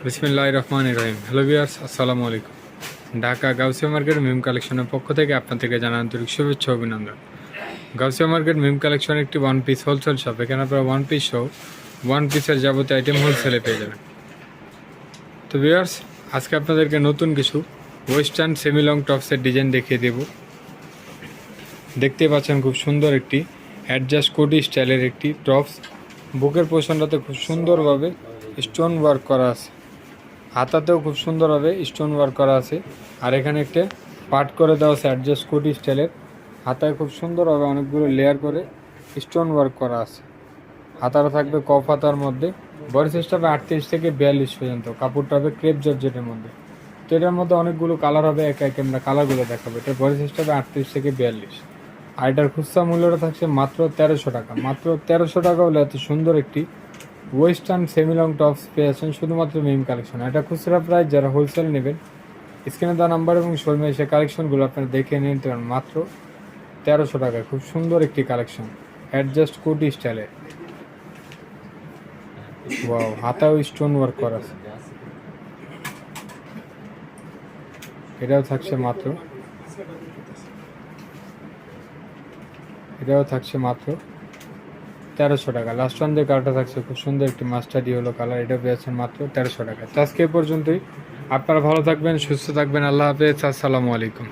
বিসমিল্লাহির রহমানির রহিম। Hello viewers, আসসালামু আলাইকুম। ঢাকা গাউসিয়া মার্কেট মিম কালেকশনের পক্ষ থেকে আপনাদেরকে জানান আন্তরিক শুভেচ্ছা অভিনন্দন। গাউসিয়া মার্কেট মিম কালেকশন একটি ওয়ান পিস হোলসেল শপ। এখানে আপনারা ওয়ান পিস সহ ওয়ান পিসের যাবতীয় আইটেম হোলসেলে পেয়ে যাবেন। তো ভিউয়ার্স, আজকে আপনাদেরকে নতুন কিছু ওয়েস্টার্ন সেমি লং টপসের ডিজাইন দেখিয়ে দেব। দেখতেই পাচ্ছেন খুব সুন্দর একটি অ্যাডজাস্ট কোটি স্টাইলের একটি টপস। বুকের পোর্শনটাতে খুব সুন্দরভাবে স্টোন ওয়ার্ক করা আছে, হাতাতেও খুব সুন্দরভাবে স্টোন ওয়ার্ক করা আছে। আর এখানে একটা পার্ট করে দেওয়া আছে অ্যাডজাস্ট কোটি স্টাইলের। হাতায় খুব সুন্দরভাবে অনেকগুলো লেয়ার করে স্টোন ওয়ার্ক করা আছে। হাতাটা থাকবে কফ হাতার মধ্যে। বডি সাইজটা হবে 38 থেকে 42 পর্যন্ত। কাপড়টা হবে ক্রেপ জর্জেটের মধ্যে। তো এটার মধ্যে অনেকগুলো কালার হবে, একে একে আমরা কালারগুলো দেখাবো। এটার বডি সাইজটা হবে 38 থেকে 42। আর এটার খুচরা মূল্যটা থাকছে মাত্র 1300 টাকা। মাত্র 1300 টাকা হলে এত সুন্দর একটি ওয়েস্টার্ন সেমি লং টপস পেয়ে আছেন শুধুমাত্র মিম কালেকশন। এটা খুচরা প্রাইস, যারা হোলসেল নেবেন স্ক্রিনে দেওয়া নাম্বার এবং শোরুমে এসে কালেকশনগুলো আপনারা দেখে নিতে পারেন মাত্র 1300 টাকায়। খুব সুন্দর একটি কালেকশন অ্যাডজাস্ট কোটি স্টাইলের। ওয়াও, হাতাও স্টোন ওয়ার্ক করা আছে। এটাও থাকছে মাত্র 1300 টাকা। লাস্ট ওয়ান যে কালারটা থাকছে খুব সুন্দর একটি মাস্টার্ড ইয়েলো কালার, এটা পেয়েছেন মাত্র 1300 টাকা। তো আজকে এ পর্যন্তই। আপনারা ভালো থাকবেন, সুস্থ থাকবেন। আল্লাহ হাফেজ, আসসালামু আলাইকুম।